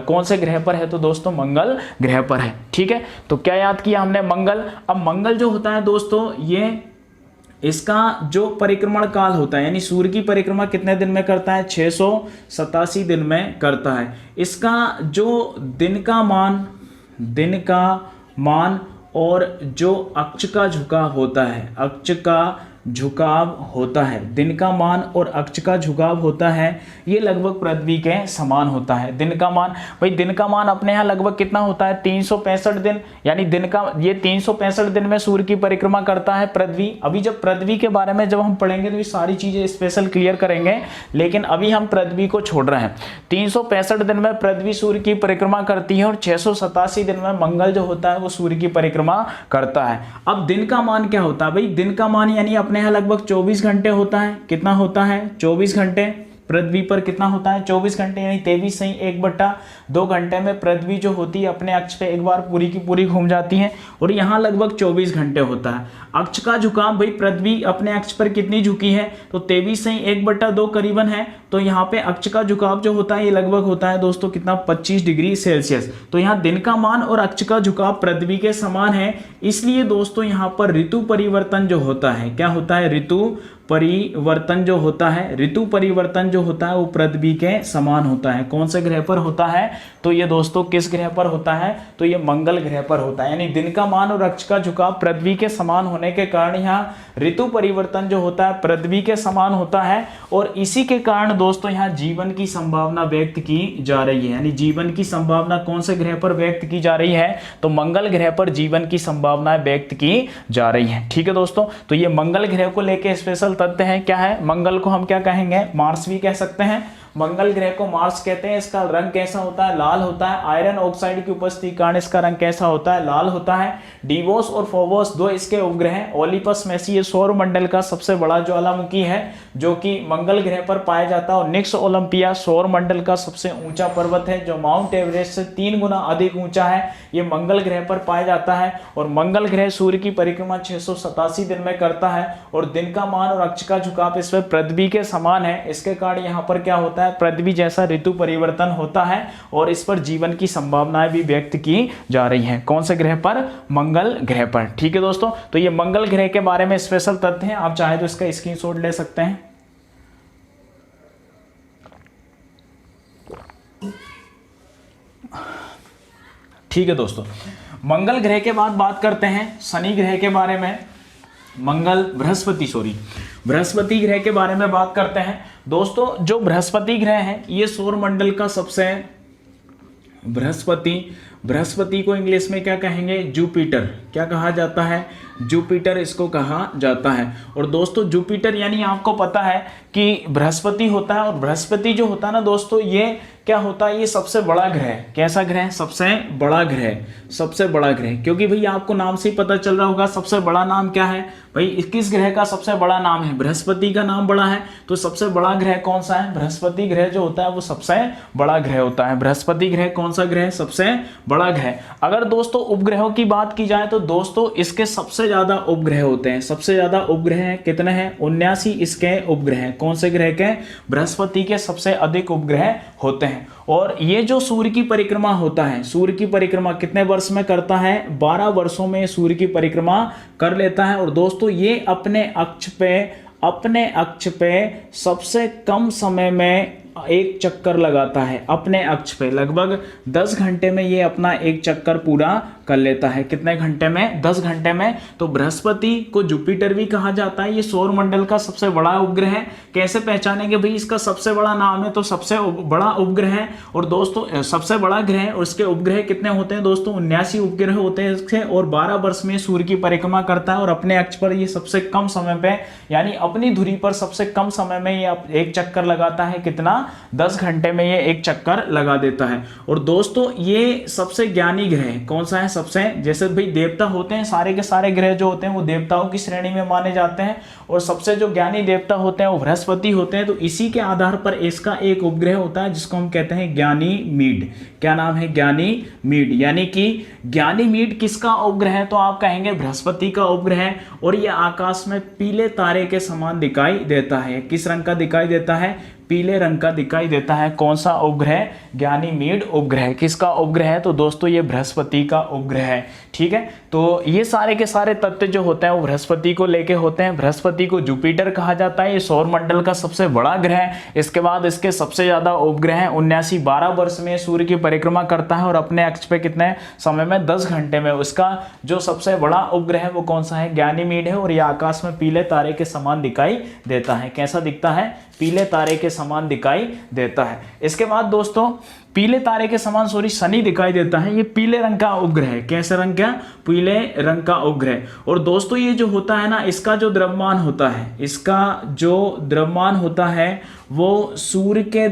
कौन से ग्रह पर है? तो दोस्तों मंगल ग्रह पर है। ठीक है, तो क्या याद किया हमने? मंगल। अब मंगल जो होता है दोस्तों, ये इसका जो परिक्रमण काल होता है, यानी सूर्य की परिक्रमा कितने दिन में करता है? 687 दिन में करता है। इसका जो दिन का मान और जो अक्ष का झुकाव होता है, अक्ष का झुकाव होता है, दिन का मान और अक्ष का झुकाव होता है, ये लगभग पृथ्वी के समान होता है। दिन का मान, भाई दिन का मान अपने यहाँ लगभग कितना होता है? 365 दिन। यानी दिन का, ये 365 दिन में सूर्य की परिक्रमा करता है पृथ्वी। अभी जब पृथ्वी के बारे में जब हम पढ़ेंगे तो ये सारी चीजें स्पेशल क्लियर करेंगे, लेकिन अभी हम पृथ्वी को छोड़ रहे हैं। 365 दिन में पृथ्वी सूर्य की परिक्रमा करती है और 687 दिन में मंगल जो होता है वो सूर्य की परिक्रमा करता है। अब दिन का मान क्या होता है? भाई दिन का मान यानी अपने यहाँ लगभग 24 घंटे होता है। कितना होता है? 24 घंटे। पृथ्वी पर कितना होता है? 24 घंटे, यानी 23 सही 1/2 घंटे में पृथ्वी जो होती है अपने अक्ष पे एक बार पूरी की पूरी घूम जाती है, और यहाँ लगभग 24 घंटे होता है। अक्ष का झुकाव, भाई पृथ्वी अपने अक्ष पर कितनी झुकी है? तो 23 सही 1/2 करीबन है। तो यहाँ पे अक्ष का झुकाव जो होता है ये लगभग होता है दोस्तों कितना? 25 डिग्री सेल्सियस। तो यहाँ दिन का मान और अक्ष का झुकाव पृथ्वी के समान है, इसलिए दोस्तों यहाँ पर ऋतु परिवर्तन जो होता है, क्या होता है? ऋतु परिवर्तन जो होता है, ऋतु परिवर्तन जो होता है वो पृथ्वी के समान होता है। कौन से ग्रह पर होता है? तो ये दोस्तों किस ग्रह पर होता है? तो ये मंगल ग्रह पर होता है। यानी दिन का मान और अक्ष का झुकाव पृथ्वी के समान होने के कारण यहाँ ऋतु परिवर्तन जो होता है पृथ्वी के समान होता है, और इसी के कारण दोस्तों यहाँ जीवन की संभावना व्यक्त की जा रही है, यानी जीवन की संभावना कौन से ग्रह पर व्यक्त की जा रही है, तो मंगल ग्रह पर जीवन की संभावना व्यक्त की जा रही है। ठीक है दोस्तों, तो ये मंगल ग्रह को लेके स्पेशल तथ्य है। क्या है, मंगल को हम क्या कहेंगे, मार्स भी कह सकते हैं। मंगल ग्रह को मार्स कहते हैं। इसका रंग कैसा होता है, लाल होता है। आयरन ऑक्साइड की उपस्थिति के कारण इसका रंग कैसा होता है, लाल होता है। डिवोस और फोबोस दो इसके उपग्रह हैं। ओलिपस में से ये सौर मंडल का सबसे बड़ा ज्वालामुखी है जो कि मंगल ग्रह पर पाया जाता है। और निक्स ओलंपिया सौर मंडल का सबसे ऊंचा पर्वत है जो माउंट एवरेस्ट से 3 गुना अधिक ऊंचा है। ये मंगल ग्रह पर पाया जाता है। और मंगल ग्रह सूर्य की परिक्रमा 687 दिन में करता है। और दिन का मान और अक्ष का झुकाव इस पर पृथ्वी के समान है। इसके कारण यहाँ पर क्या होता है, पृथ्वी जैसा ऋतु परिवर्तन होता है। और इस पर जीवन की संभावनाएं भी व्यक्त की जा रही हैं। कौन से ग्रह पर, मंगल ग्रह पर। ठीक है दोस्तों, तो ये मंगल ग्रह के बारे में स्पेशल तथ्य हैं। आप चाहे तो इसका स्क्रीनशॉट ले सकते हैं। ठीक है दोस्तों, मंगल ग्रह के बाद बात करते हैं शनि ग्रह के बारे में। बृहस्पति ग्रह के बारे में बात करते हैं। दोस्तों जो बृहस्पति ग्रह है ये सौर मंडल का सबसे, बृहस्पति को इंग्लिश में क्या कहेंगे, जुपिटर। क्या कहा जाता है, जुपिटर इसको कहा जाता है। और दोस्तों जुपिटर यानी आपको पता है कि बृहस्पति होता है। और बृहस्पति जो होता है ना दोस्तों, ये क्या होता है, ये सबसे बड़ा ग्रह। कैसा ग्रह, सबसे बड़ा ग्रह। क्योंकि भैया आपको नाम से ही पता चल रहा होगा सबसे बड़ा नाम क्या है भाई, किस ग्रह का सबसे बड़ा नाम है, बृहस्पति का नाम बड़ा है। तो सबसे बड़ा ग्रह कौन सा है, बृहस्पति ग्रह जो होता है वो सबसे बड़ा ग्रह होता है। बृहस्पति ग्रह कौन सा ग्रह, सबसे बड़ा ग्रह। अगर दोस्तों उपग्रहों की बात की जाए तो दोस्तों इसके सबसे ज्यादा उपग्रह होते हैं। सबसे ज्यादा उपग्रह कितने हैं, 79 इसके उपग्रह हैं। कौन से ग्रह के, बृहस्पति के सबसे अधिक उपग्रह होते हैं। और ये जो सूर्य की परिक्रमा होता है, सूर्य की परिक्रमा कितने वर्ष में करता है, 12 वर्षों में सूर्य की परिक्रमा कर लेता है। और दोस्तों ये अपने अक्ष पे सबसे कम समय में एक चक्कर लगाता है। अपने अक्ष पे लगभग 10 घंटे में ये अपना एक चक्कर पूरा कर लेता है। कितने घंटे में, 10 घंटे में। तो बृहस्पति को जुपिटर भी कहा जाता है। ये सौर मंडल का सबसे बड़ा उपग्रह है। कैसे पहचानेंगे भाई, इसका सबसे बड़ा नाम है तो सबसे बड़ा उपग्रह है। और दोस्तों सबसे बड़ा ग्रह और उसके उपग्रह कितने होते हैं दोस्तों, 79 उपग्रह होते हैं इसके। और 12 वर्ष में सूर्य की परिक्रमा करता है। और अपने अक्ष पर ये सबसे कम समय पे, यानी अपनी धुरी पर सबसे कम समय में ये एक चक्कर लगाता है। कितना, 10 घंटे में ये एक चक्कर लगा देता है। और दोस्तों ये सबसे ज्ञानी ग्रह कौन सा है, सबसे, जैसे भाई देवता होते हैं, सारे के सारे ग्रह जो होते हैं वो देवताओं की श्रेणी में माने जाते हैं। और सबसे जो ज्ञानी देवता होते हैं वो बृहस्पति होते हैं। तो इसी के आधार पर इसका एक उपग्रह होता है जिसको हम कहते हैं ज्ञानीमीड। क्या नाम है, ज्ञानीमीड। यानी कि ज्ञानीमीड किसका उपग्रह है, तो आप कहेंगे बृहस्पति का उपग्रह है। और ये आकाश में पीले तारे के समान दिखाई देता है। किस रंग का दिखाई देता है, पीले रंग का दिखाई देता है। कौन सा उपग्रह, ज्ञानीमीड उपग्रह। किसका उपग्रह है, तो दोस्तों ये बृहस्पति का उपग्रह है। ठीक है, तो ये सारे के सारे तथ्य जो होते हैं वो बृहस्पति को लेके होते हैं। बृहस्पति को जुपिटर कहा जाता है। ये सौर मंडल का सबसे बड़ा ग्रह है। इसके बाद इसके सबसे ज्यादा उपग्रह है। 79, 12 वर्ष में सूर्य की परिक्रमा करता है। और अपने अक्ष पे कितने समय में, 10 घंटे में। उसका जो सबसे बड़ा उपग्रह है वो कौन सा है, ज्ञानीमीड है। और ये आकाश में पीले तारे के समान दिखाई देता है। कैसा दिखता है, पीले तारे के समान दिखाई देता है। इसके बाद दोस्तों पीले तारे के समान शनि दिखाई देता है। ये पीले रंग का उपग्रह है। कैसे रंग का, पीले रंग का उपग्रह। और दोस्तों ये जो होता है ना, इसका जो द्रव्यमान होता है, वो सूर्य के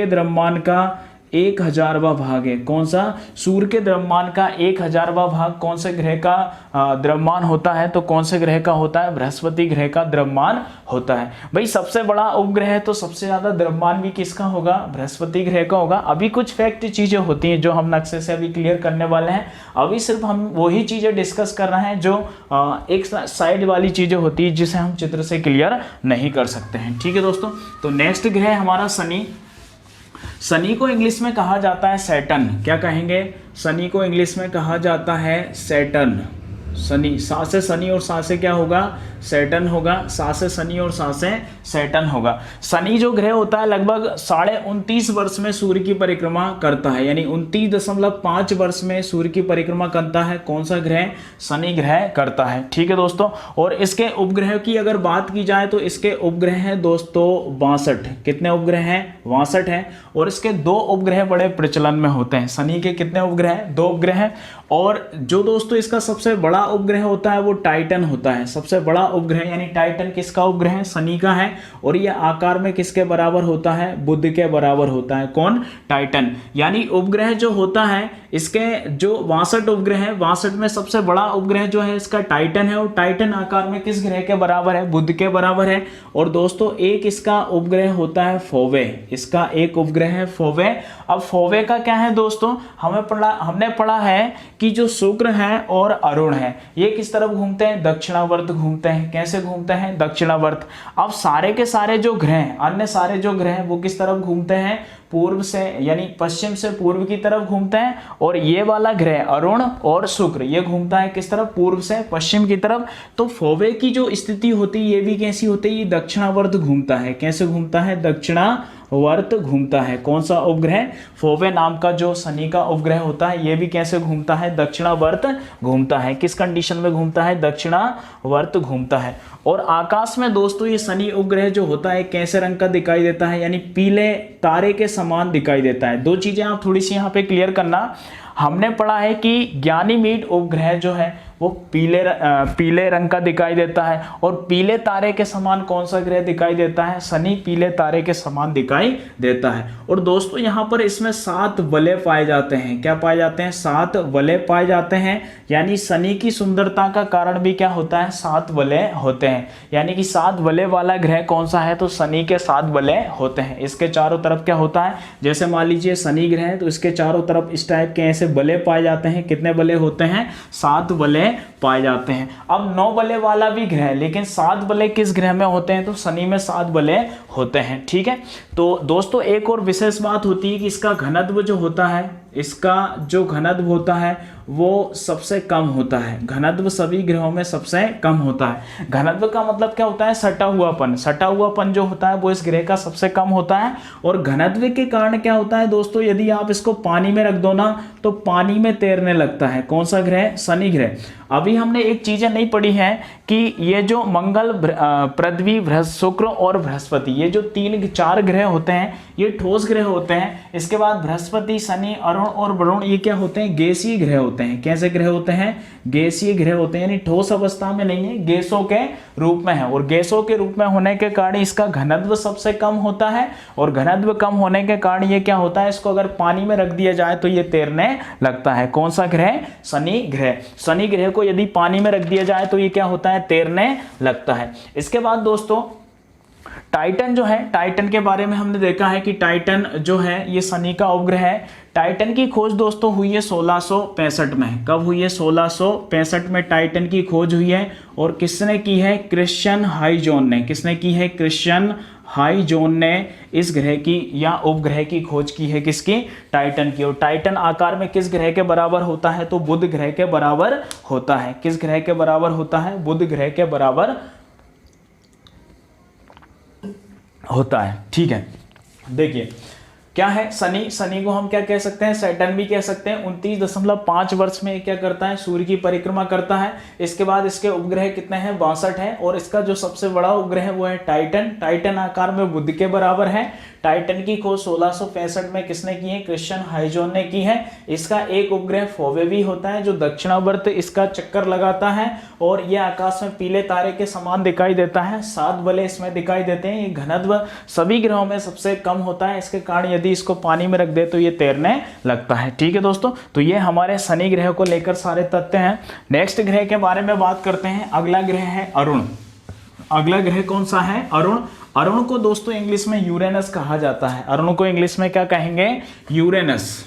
द्रव्यमान का 1000वां भाग है। कौन सा, सूर्य के द्रव्यमान का 1000वां भाग कौन से ग्रह का द्रव्यमान होता है, तो कौन से ग्रह का होता है, बृहस्पति ग्रह का द्रव्यमान होता है। भाई सबसे बड़ा उपग्रह है तो सबसे ज्यादा द्रव्यमान भी किसका होगा, बृहस्पति ग्रह का होगा। अभी कुछ फैक्ट चीजें होती हैं जो हम नक्शे से अभी क्लियर करने वाले हैं। अभी सिर्फ हम वही चीजें डिस्कस कर रहे हैं जो एक साइड वाली चीजें होती है जिसे हम चित्र से क्लियर नहीं कर सकते हैं। ठीक है दोस्तों, तो नेक्स्ट ग्रह हमारा शनि को इंग्लिश में कहा जाता है सैटर्न। क्या कहेंगे, शनि को इंग्लिश में कहा जाता है सैटर्न। शनि, सा से शनि और सा से क्या होगा, सैटर्न होगा, सा से शनि और सा से सैटर्न होगा। शनि जो ग्रह होता है लगभग 29.5 वर्ष में सूर्य की परिक्रमा करता है, यानी 29.5 वर्ष में सूर्य की परिक्रमा करता है। कौन सा ग्रह, शनि ग्रह करता है। ठीक है दोस्तों, और इसके उपग्रह की अगर बात की जाए तो इसके उपग्रह हैं दोस्तों 62। कितने उपग्रह हैं, 62 हैं, और इसके 2 उपग्रह बड़े प्रचलन में होते हैं। शनि के कितने उपग्रह हैं, 2 उपग्रह हैं, और जो दोस्तों इसका सबसे बड़ा उपग्रह होता है वो टाइटन होता है। सबसे बड़ा उपग्रह यानी टाइटन किसका उपग्रह है, शनि का है, और ये आकार में किसके बराबर होता है, बुध के बराबर होता है। कौन, टाइटन। यानी उपग्रह जो होता है इसके जो 62 उपग्रह है, 62 में सबसे बड़ा उपग्रह जो है इसका टाइटन है, और टाइटन आकार में किस ग्रह के बराबर है, बुध के बराबर है। और दोस्तों एक इसका उपग्रह होता है फोवे, इसका एक उपग्रह है फोवे। अब फोवे का क्या है दोस्तों, हमने पढ़ा है कि जो शुक्र है और अरुण है ये किस तरफ घूमते हैं, दक्षिणावर्त घूमते हैं। कैसे घूमते हैं, दक्षिणावर्त। अब सारे के सारे जो ग्रह, अन्य सारे जो ग्रह वो किस तरफ घूमते हैं, पूर्व से यानी पश्चिम से पूर्व की तरफ घूमते हैं, और ये वाला ग्रह अरुण और शुक्र ये घूमता है किस तरफ, पूर्व से पश्चिम की तरफ। तो फोवे की जो स्थिति होती है ये भी कैसी होती है, ये दक्षिणावर्त घूमता है। कैसे घूमता है, दक्षिणावर्त घूमता है। कौन सा उपग्रह, फोवे नाम का जो शनि का उपग्रह होता है ये भी कैसे घूमता है, दक्षिणावर्त घूमता है। किस कंडीशन में घूमता है, दक्षिणावर्त घूमता है। और आकाश में दोस्तों ये शनि उपग्रह जो होता है कैसे रंग का दिखाई देता है, यानी पीले तारे के समान दिखाई देता है। 2 चीजें आप थोड़ी सी यहाँ पे क्लियर करना। हमने पढ़ा है कि ज्ञानीमीड उपग्रह जो है वो पीले रंग का दिखाई देता है, और पीले तारे के समान कौन सा ग्रह दिखाई देता है, शनि पीले तारे के समान दिखाई देता है। और दोस्तों यहाँ पर इसमें 7 वलय पाए जाते हैं। क्या पाए जाते हैं, 7 वलय पाए जाते हैं। यानी शनि की सुंदरता का कारण भी क्या होता है, 7 वलय होते हैं। यानी कि 7 वलय वाला ग्रह कौन सा है, तो शनि के 7 वलय होते हैं। इसके चारों तरफ क्या होता है, जैसे मान लीजिए शनि ग्रह है तो इसके चारों तरफ इस टाइप के ऐसे वलय पाए जाते हैं। कितने वलय होते हैं, 7 वलय पाए जाते हैं। अब 9 वलय वाला भी ग्रह, लेकिन 7 वलय किस ग्रह में होते हैं, तो शनि में 7 वलय होते हैं। ठीक है, तो दोस्तों एक और विशेष बात होती है कि इसका घनत्व जो होता है, इसका जो घनत्व होता है वो सबसे कम होता है। घनत्व सभी ग्रहों में सबसे कम होता है। घनत्व का मतलब क्या होता है, सटा हुआपन। सटा हुआपन जो होता है वो इस ग्रह का सबसे कम होता है। और घनत्व के कारण क्या होता है दोस्तों, यदि आप इसको पानी में रख दो ना तो पानी में तैरने लगता है। कौन सा ग्रह, शनि ग्रह। अभी हमने एक चीजें नहीं पढ़ी है कि ये जो मंगल, पृथ्वी, शुक्र और बृहस्पति ये जो 3-4 ग्रह होते हैं ये ठोस ग्रह होते हैं। इसके बाद बृहस्पति, शनि, अरुण और वरुण ये क्या होते हैं, गैसीय ग्रह होते हैं। कैसे ग्रह होते हैं, गैसीय ग्रह होते हैं, यानी ठोस अवस्था में नहीं है, गैसों के रूप में है। और गैसों के रूप में होने के कारण इसका घनत्व सबसे कम होता है, और घनत्व कम होने के कारण ये क्या होता है, इसको अगर पानी में रख दिया जाए तो ये तैरने लगता है। कौन सा ग्रह, शनि ग्रह। शनि ग्रह को यदि पानी में रख दिया जाए तो ये क्या होता है, तैरने लगता है। इसके बाद दोस्तों टाइटन जो है, टाइटन के बारे में हमने देखा है कि टाइटन जो है ये शनि का उपग्रह है। टाइटन की खोज दोस्तों हुई है 1665 में। कब हुई है, 1665 में टाइटन की खोज हुई है। और किसने की है, क्रिश्चियन हाइजोन ने। किसने की है, क्रिश्चियन हाइजोन ने इस ग्रह की या उपग्रह की खोज की है। किसकी, टाइटन की। और टाइटन आकार में किस ग्रह के बराबर होता है, तो बुध ग्रह के बराबर होता है। किस ग्रह के बराबर होता है, बुध ग्रह के बराबर होता है। ठीक है, देखिए क्या है, शनि को हम क्या कह सकते हैं, सैटर्न भी कह सकते हैं। 29.5 वर्ष में क्या करता है, सूर्य की परिक्रमा करता है। इसके बाद इसके उपग्रह कितने हैं, 62 है। और इसका जो सबसे बड़ा उपग्रह है वो है टाइटन। टाइटन आकार में बुध के बराबर है। टाइटन की खोज 1665 में किसने की है, क्रिश्चियन हाइजोन ने की है। इसका एक उपग्रह फोवे भी होता है जो दक्षिणावर्त इसका चक्कर लगाता है, और यह आकाश में पीले तारे के समान दिखाई देता है। 7 वलय इसमें दिखाई देते हैं। ये घनत्व सभी ग्रहों में सबसे कम होता है। इसके कारण यदि इसको पानी में रख दे तो ये तैरने लगता है। ठीक है दोस्तों, तो ये हमारे शनि ग्रह को लेकर सारे तथ्य हैं। नेक्स्ट ग्रह के बारे में बात करते हैं। अगला ग्रह है अरुण। अगला ग्रह कौन सा है, अरुण। अरुण को दोस्तों इंग्लिश में यूरेनस कहा जाता है। अरुण को इंग्लिश में क्या कहेंगे, यूरेनस।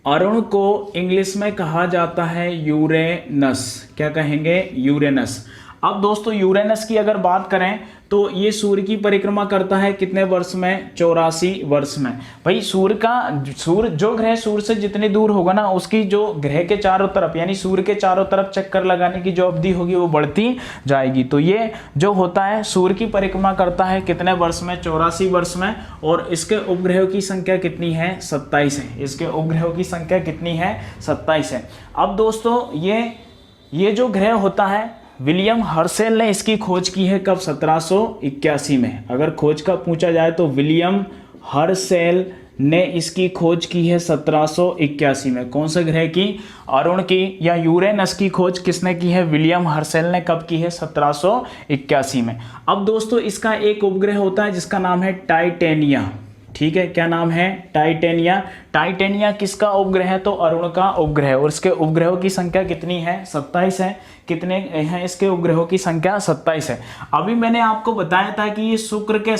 अरुण को इंग्लिश में कहा जाता है यूरेनस। क्या कहेंगे, यूरेनस। अब दोस्तों यूरेनस की अगर बात करें तो ये सूर्य की परिक्रमा करता है कितने वर्ष में, 84 वर्ष में। भाई सूर्य जो ग्रह सूर्य से जितनी दूर होगा ना, उसकी जो ग्रह के चारों तरफ यानी सूर्य के चारों तरफ चक्कर लगाने की जो अवधि होगी वो बढ़ती जाएगी। तो ये जो होता है सूर्य की परिक्रमा करता है कितने वर्ष में, 84 वर्ष में। और इसके उपग्रहों की संख्या कितनी है, 27 है। इसके उपग्रहों की संख्या कितनी है, 27 है। अब दोस्तों ये जो ग्रह होता है, विलियम हर्शेल ने इसकी खोज की है कब, 1781 में। अगर खोज का पूछा जाए तो विलियम हर्शेल ने इसकी खोज की है 1781 में। कौन से ग्रह की, अरुण की या यूरेनस की खोज किसने की है, विलियम हर्शेल ने कब की है, 1781 में। अब दोस्तों इसका एक उपग्रह होता है जिसका नाम है टाइटेनिया। ठीक है, क्या नाम है, टाइटेनिया। टाइटेनिया किसका उपग्रह है, तो अरुण का उपग्रह। और इसके उपग्रहों की संख्या कितनी है, 27 है। कितने हैं इसके उपग्रहों की संख्या, 27 है। अभी मैंने आपको बताया था कि ये शुक्र के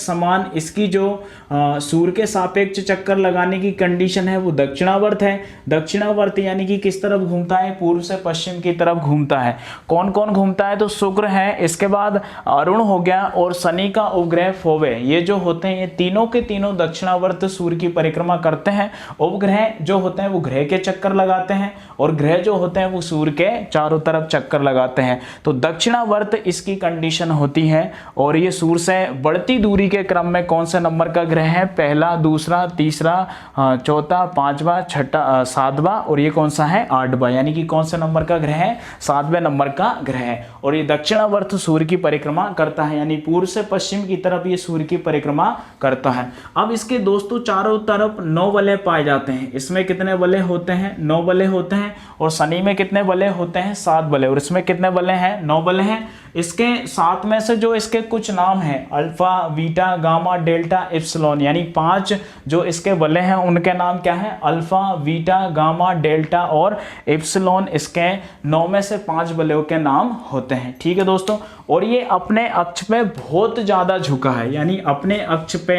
समान इसकी जो सूर्य के सापेक्ष चक्कर लगाने की कंडीशन है वो दक्षिणावर्त है। दक्षिणावर्त यानी कि किस तरफ घूमता है, पूर्व से पश्चिम की तरफ घूमता है। कौन कौन घूमता है, तो शुक्र है, इसके बाद अरुण हो गया और शनि का उपग्रह फोवे। ये जो होते हैं ये तीनों के तीनों दक्षिणावर्त सूर्य की परिक्रमा करते हैं। उपग्रह जो होते हैं वो ग्रह के चक्कर लगाते हैं और ग्रह जो होते हैं वो सूर्य के चारों तरफ चक्कर लगाते हैं। तो दक्षिणावर्त इसकी कंडीशन होती है। और ये सूर्य से बढ़ती दूरी के क्रम में कौन से नंबर का ग्रह है, पहला, दूसरा, तीसरा, चौथा, पांचवा, छठा, सातवां और ये कौन सा है, 8वां। यानी कि कौन से नंबर का ग्रह है, 7वें नंबर का ग्रह है। और ये दक्षिणावर्त सूर्य की परिक्रमा करता है, यानी पूर्व से पश्चिम की तरफ ये सूर्य की परिक्रमा करता है। अब इसके दोस्तों चारों तरफ 9 वलय पाए जाते हैं। इसमें कितने वलय होते हैं, 9 वलय होते हैं। और शनि में कितने वलय होते हैं, 7 वलय। और इसमें कितने वलय हैं, 9 वलय हैं। इसके 7 में से जो इसके कुछ नाम हैं, alpha, beta, gamma, delta, epsilon, यानी 5 जो इसके वलय हैं उनके नाम क्या है, अल्फा, बीटा, गामा, डेल्टा और इप्सिलॉन। इसके 9 में से 5 वलयों के नाम होते हैं। ठीक है दोस्तों। और ये अपने अक्ष पे बहुत ज्यादा झुका है, यानी अपने अक्ष पे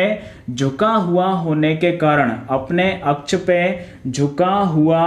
झुका हुआ होने के कारण, अपने अक्ष पे झुका हुआ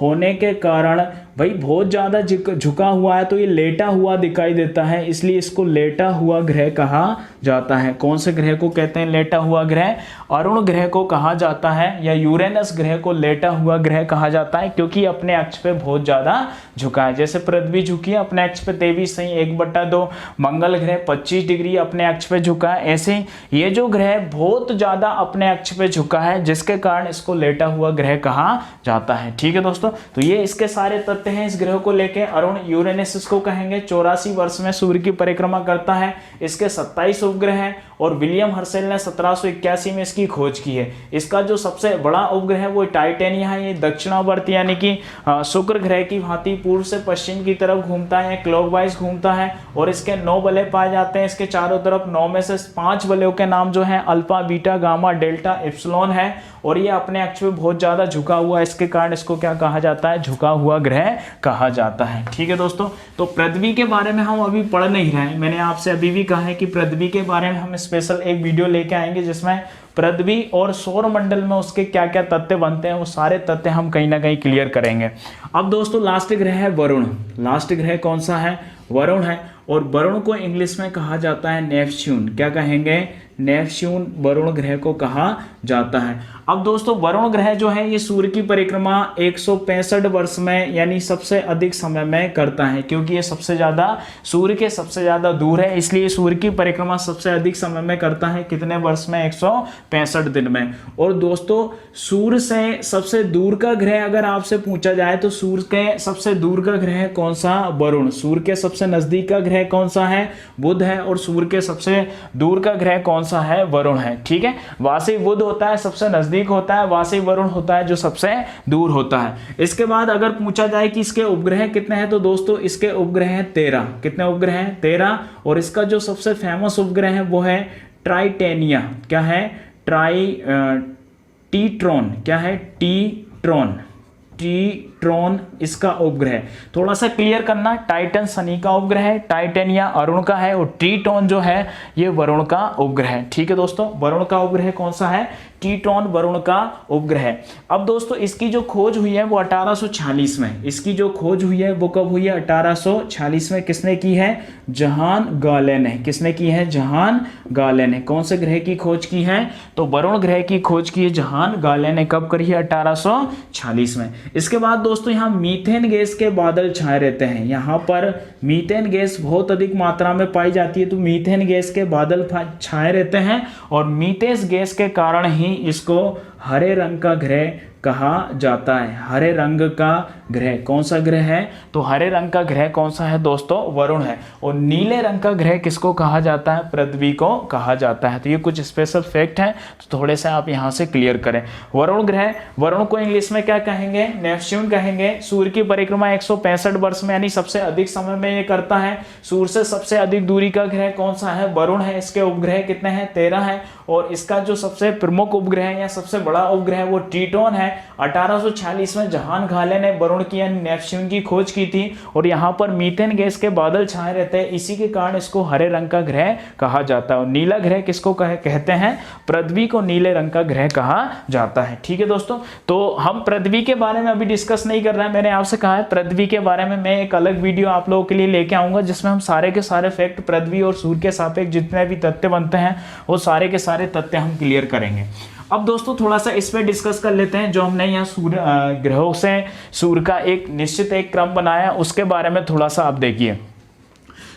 होने के कारण भाई बहुत ज़्यादा झुका हुआ है तो ये लेटा हुआ दिखाई देता है, इसलिए इसको लेटा हुआ ग्रह कहा जाता है। कौन से ग्रह को कहते हैं लेटा हुआ ग्रह, अरुण ग्रह को कहा जाता है, या यूरेनस ग्रह को लेटा हुआ ग्रह कहा जाता है, क्योंकि अपने अक्ष पे बहुत ज़्यादा झुका है। जैसे पृथ्वी झुकी है अपने अक्ष पे 23.1/2, मंगल ग्रह 25 डिग्री अपने अक्ष पे झुका है, ऐसे ये जो ग्रह बहुत ज़्यादा अपने अक्ष पे झुका है जिसके कारण इसको लेटा हुआ ग्रह कहा जाता है। ठीक है दोस्तों, तो ये इसके सारे तथ्य हैं इस ग्रह को लेके। अरुण यूरेनस इसको कहेंगे, 84 वर्ष में सूर्य की परिक्रमा करता है। इसके 27 उपग्रह हैं और विलियम हर्शेल ने 1781 में इसकी खोज की है। इसका जो सबसे बड़ा उपग्रह है वो टाइटेनिया है। ये दक्षिणावर्त यानी कि शुक्र ग्रह की भांति पूर्व से पश्चिम की तरफ घूमता है, क्लॉकवाइज घूमता है और इसके 9 वलय पाए जाते हैं। इसके चारों तरफ 9 में से 5 वलयों के नाम जो है alpha, beta, gamma, delta, epsilon है। और ये अपने अक्ष पे बहुत ज्यादा झुका हुआ है, इसके कारण इसको क्या कहा जाता है, झुका हुआ ग्रह कहा जाता है। ठीक है दोस्तों, तो पृथ्वी के बारे में हम अभी पढ़ नहीं रहे हैं। मैंने आपसे अभी भी कहा है कि पृथ्वी के बारे में हम स्पेशल एक वीडियो लेके आएंगे जिसमें पृथ्वी और सौर मंडल में उसके क्या क्या तथ्य बनते हैं वो सारे तथ्य हम कहीं ना कहीं क्लियर करेंगे। अब दोस्तों लास्ट ग्रह है वरुण। लास्ट ग्रह कौन सा है, वरुण है। और वरुण को इंग्लिश में कहा जाता है नेपच्यून। क्या कहेंगे, नेपच्यून वरुण ग्रह को कहा जाता है। अब दोस्तों वरुण ग्रह जो है ये सूर्य की परिक्रमा 165 वर्ष में यानी सबसे अधिक समय में करता है, क्योंकि ये सबसे ज्यादा सूर्य के सबसे ज्यादा दूर है, इसलिए सूर्य की परिक्रमा सबसे अधिक समय में करता है। कितने वर्ष में, 165 दिन में। और दोस्तों सूर्य से सबसे दूर का ग्रह अगर आपसे पूछा जाए तो सूर्य के सबसे दूर का ग्रह कौन सा, वरुण। सूर्य के सबसे नजदीक का ग्रह कौन सा है, बुध है। और सूर्य के सबसे दूर का ग्रह कौन सा है, वरुण है। ठीक है, वासी बुध होता है सबसे नजदीक होता है, वासी वरुण होता है जो सबसे दूर होता है। इसके बाद अगर पूछा जाए कि इसके उपग्रह कितने हैं तो दोस्तों इसके उपग्रह हैं 13। कितने उपग्रह हैं, 13। और इसका जो सबसे फेमस उपग्रह है वो है टाइटेनिया। क्या है, टीट्रॉन। क्या है, टीट्रॉन। ट्रॉन इसका उपग्रह, थोड़ा सा क्लियर करना, टाइटन शनि का उपग्रह है, टाइटन या अरुण का है, और ट्रीटॉन जो है ये वरुण का उपग्रह है। ठीक है दोस्तों, वरुण का उपग्रह कौन सा है? ट्रीटॉन वरुण का उपग्रह। अब दोस्तों इसकी जो खोज हुई है वो 1846 में, इसकी जो खोज हुई है वो कब हुई है? 1846 में। किसने की है? जहान गाले ने। किसने की है? जहान गाले ने। कौन से ग्रह की खोज की है? तो वरुण ग्रह की खोज की है जहान गाले ने। कब करी है? 1846 में। इसके बाद दोस्तों यहाँ मीथेन गैस के बादल छाए रहते हैं, यहाँ पर मीथेन गैस बहुत अधिक मात्रा में पाई जाती है, तो मीथेन गैस के बादल छाए रहते हैं, और मीथेन गैस के कारण ही इसको हरे रंग का ग्रह कहा जाता है। हरे रंग का ग्रह कौन सा ग्रह है? तो हरे रंग का ग्रह कौन सा है दोस्तों? वरुण है। और नीले रंग का ग्रह किसको कहा जाता है? पृथ्वी को कहा जाता है। तो ये कुछ स्पेशल फैक्ट हैं, तो थोड़े से आप यहाँ से क्लियर करें। वरुण ग्रह, वरुण को इंग्लिश में क्या कहेंगे? नेपच्यून कहेंगे। सूर्य की परिक्रमा 165 वर्ष में यानी सबसे अधिक समय में ये करता है। सूर्य से सबसे अधिक दूरी का ग्रह कौन सा है? वरुण है। इसके उपग्रह कितने हैं? 13 है। और इसका जो सबसे प्रमुख उपग्रह है या सबसे बड़ा उपग्रह वो ट्रीटॉन है। 1846 में जहान गाले ने वरुण की यानी नेपच्यून की खोज की थी, और यहाँ पर मीथेन गैस के बादल छाए रहते हैं, इसी के कारण इसको हरे रंग का ग्रह कहा जाता है। और नीला ग्रह किसको कहते हैं? पृथ्वी को नीले रंग का ग्रह कहा जाता है। ठीक है दोस्तों, तो हम पृथ्वी के बारे में अभी डिस्कस नहीं कर रहे हैं। मैंने आपसे कहा है पृथ्वी के बारे में मैं एक अलग वीडियो आप लोगों के लिए लेके आऊंगा, जिसमें हम सारे के सारे फैक्ट पृथ्वी और सूर्य के सापेक्ष जितने भी तथ्य बनते हैं वो सारे के सारे तथ्य हम क्लियर करेंगे। अब दोस्तों थोड़ा सा इस पे डिस्कस कर लेते हैं, जो हमने यहाँ सूर्य ग्रहों से सूर्य का एक निश्चित एक क्रम बनाया, उसके बारे में थोड़ा सा आप देखिए।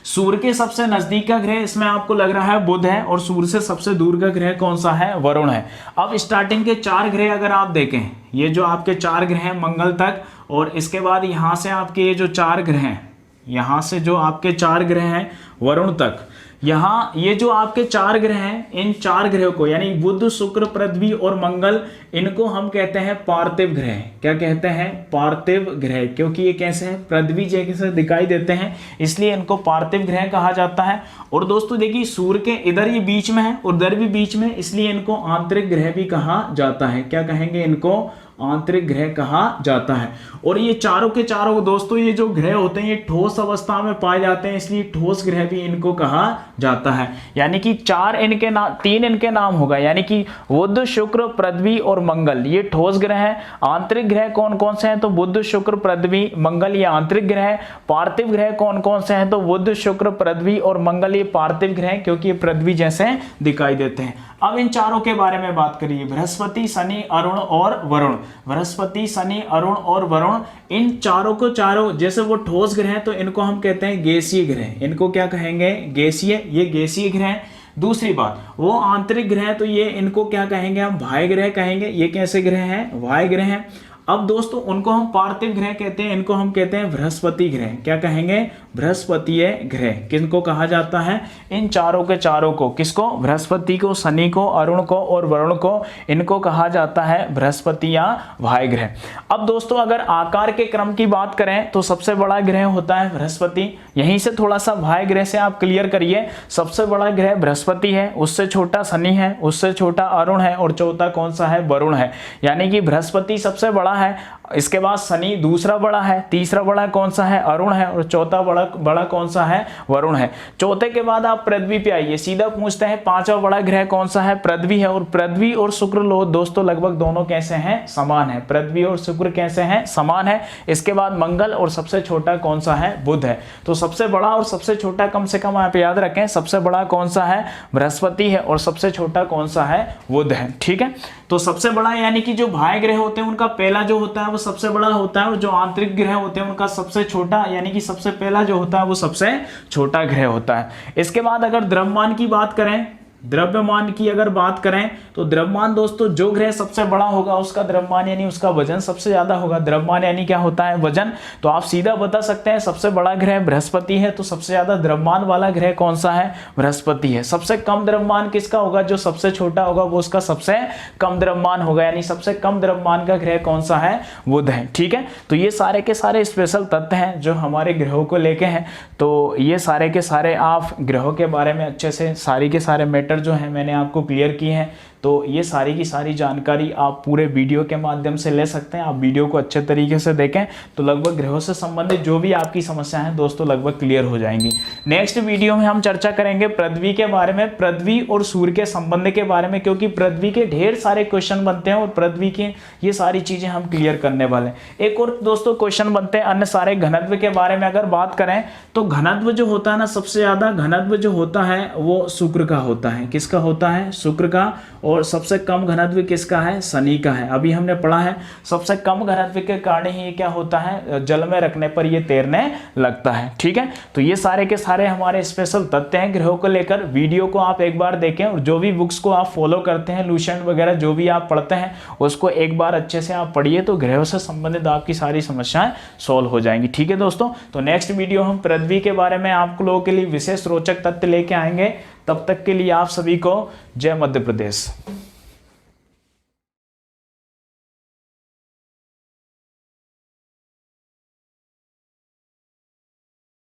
सूर्य के सबसे नजदीक का ग्रह इसमें आपको लग रहा है बुध है, और सूर्य से सबसे दूर का ग्रह कौन सा है? वरुण है। अब स्टार्टिंग के 4 ग्रह अगर आप देखें, ये जो आपके 4 ग्रह हैं मंगल तक, और इसके बाद यहाँ से आपके ये जो 4 ग्रह हैं, यहाँ से जो आपके 4 ग्रह हैं वरुण तक, यहाँ ये जो आपके 4 ग्रह हैं, इन 4 ग्रहों को यानी बुध, शुक्र, पृथ्वी और मंगल, इनको हम कहते हैं पार्थिव ग्रह। क्या कहते हैं? पार्थिव ग्रह, क्योंकि ये कैसे हैं? पृथ्वी जैसे दिखाई देते हैं, इसलिए इनको पार्थिव ग्रह कहा जाता है। और दोस्तों देखिए सूर्य के इधर ये बीच में है, उधर भी बीच में, इसलिए इनको आंतरिक ग्रह भी कहा जाता है। क्या कहेंगे? इनको आंतरिक ग्रह कहा जाता है। और ये चारों के चारों दोस्तों ये जो ग्रह होते हैं ये ठोस अवस्था में पाए जाते हैं, इसलिए ठोस ग्रह भी इनको कहा जाता है। यानी कि 3 इनके नाम होगा, यानी कि बुध, शुक्र, पृथ्वी और मंगल, ये ठोस ग्रह हैं। आंतरिक ग्रह कौन कौन से हैं? तो बुध, शुक्र, पृथ्वी, मंगल, ये आंतरिक ग्रह है। पार्थिव ग्रह कौन कौन से हैं? तो बुध, शुक्र, पृथ्वी और मंगल, ये पार्थिव ग्रह हैं, क्योंकि ये पृथ्वी जैसे दिखाई देते हैं। अब इन चारों के बारे में बात करिए, बृहस्पति, शनि, अरुण और वरुण। बृहस्पति, शनि, अरुण और वरुण, इन चारों को चारों जैसे वो ठोस ग्रह हैं, तो इनको हम कहते हैं गैसीय ग्रह। इनको क्या कहेंगे? गैसीय, ये गैसीय ग्रह हैं। दूसरी बात, वो आंतरिक ग्रह, तो ये इनको क्या कहेंगे? हम बाह्य ग्रह कहेंगे। ये कैसे ग्रह हैं? बाह्य ग्रह हैं। अब दोस्तों उनको हम पार्थिव ग्रह कहते हैं, इनको हम कहते हैं बृहस्पति ग्रह। क्या कहेंगे? बृहस्पतिय ग्रह। किनको कहा जाता है? इन चारों के चारों को। किसको? बृहस्पति को, शनि को, अरुण को और वरुण को, इनको कहा जाता है बृहस्पति या बाह्य ग्रह। अब दोस्तों अगर आकार के क्रम की बात करें तो सबसे बड़ा ग्रह होता है बृहस्पति। यहीं से थोड़ा सा बाह्य ग्रह से आप क्लियर करिए। सबसे बड़ा ग्रह बृहस्पति है, उससे छोटा शनि है, उससे छोटा अरुण है, और चौथा कौन सा है? वरुण है। यानी कि बृहस्पति सबसे बड़ा है, इसके बाद शनि दूसरा बड़ा है, तीसरा बड़ा कौन सा है? अरुण है, और चौथा बड़ा कौन सा है? वरुण है। चौथे के बाद आप पृथ्वी पे आइए, सीधा पूछते हैं 5वां बड़ा ग्रह कौन सा है? पृथ्वी है। और पृथ्वी और शुक्र दोस्तों लगभग दोनों कैसे हैं? समान है। पृथ्वी और शुक्र कैसे हैं? समान है। इसके बाद मंगल, और सबसे छोटा कौन सा है? बुध है। तो सबसे बड़ा और सबसे छोटा कम से कम आप याद रखें, सबसे बड़ा कौन सा है? बृहस्पति है, और सबसे छोटा कौन सा है? बुध है। ठीक है, तो सबसे बड़ा यानी कि जो बाह्य ग्रह होते हैं उनका पहला जो होता है वो सबसे बड़ा होता है, और जो आंतरिक ग्रह होते हैं उनका सबसे छोटा यानी कि सबसे पहला जो होता है वो सबसे छोटा ग्रह होता है। इसके बाद अगर द्रव्यमान की बात करें, द्रव्यमान की अगर बात करें तो द्रव्यमान दोस्तों जो ग्रह सबसे बड़ा होगा उसका द्रव्यमान यानी उसका वजन सबसे ज्यादा होगा। द्रव्यमान यानी क्या होता है? वजन। तो आप सीधा बता सकते हैं सबसे बड़ा ग्रह बृहस्पति है, तो सबसे ज्यादा द्रव्यमान वाला ग्रह कौन सा है? बृहस्पति है। सबसे कम द्रव्यमान किसका होगा? जो सबसे छोटा होगा वो उसका सबसे कम द्रव्यमान होगा, यानी सबसे कम द्रव्यमान का ग्रह कौन सा है? बुध है। ठीक है, तो ये सारे के सारे स्पेशल तथ्य हैं जो हमारे ग्रहों को लेके हैं। तो ये सारे के सारे आप ग्रहों के बारे में अच्छे से सारी के सारे मैटर जो है मैंने आपको क्लियर किए हैं। तो ये सारी की सारी जानकारी आप पूरे वीडियो के माध्यम से ले सकते हैं। आप वीडियो को अच्छे तरीके से देखें तो लगभग ग्रहों से संबंधित जो भी आपकी समस्या है दोस्तों लगभग क्लियर हो जाएंगी। नेक्स्ट वीडियो में हम चर्चा करेंगे पृथ्वी के बारे में, पृथ्वी और सूर्य के संबंध के बारे में, क्योंकि पृथ्वी के ढेर सारे क्वेश्चन बनते हैं और पृथ्वी के ये सारी चीजें हम क्लियर करने वाले हैं। एक और दोस्तों क्वेश्चन बनते हैं अन्य सारे घनत्व के बारे में। अगर बात करें तो घनत्व जो होता है ना, सबसे ज्यादा घनत्व जो होता है वो शुक्र का होता है। किसका होता है? शुक्र का। और सबसे कम घनत्व किसका है? शनि का है। अभी हमने पढ़ा है सबसे कम घनत्व के कारण ही ये क्या होता है, जल में रखने पर ये तैरने लगता है। ठीक है, तो ये सारे के सारे हमारे स्पेशल तथ्य हैं ग्रहों को लेकर। वीडियो को आप एक बार देखें और जो भी बुक्स को आप फॉलो करते हैं, लूसेंट वगैरह जो भी आप पढ़ते हैं उसको एक बार अच्छे से आप पढ़िए, तो ग्रहों से संबंधित आपकी सारी समस्याएं सॉल्व हो जाएंगी। ठीक है दोस्तों, तो नेक्स्ट वीडियो हम पृथ्वी के बारे में आप लोगों के लिए विशेष रोचक तथ्य लेके आएंगे। तब तक के लिए आप सभी को जय मध्य प्रदेश।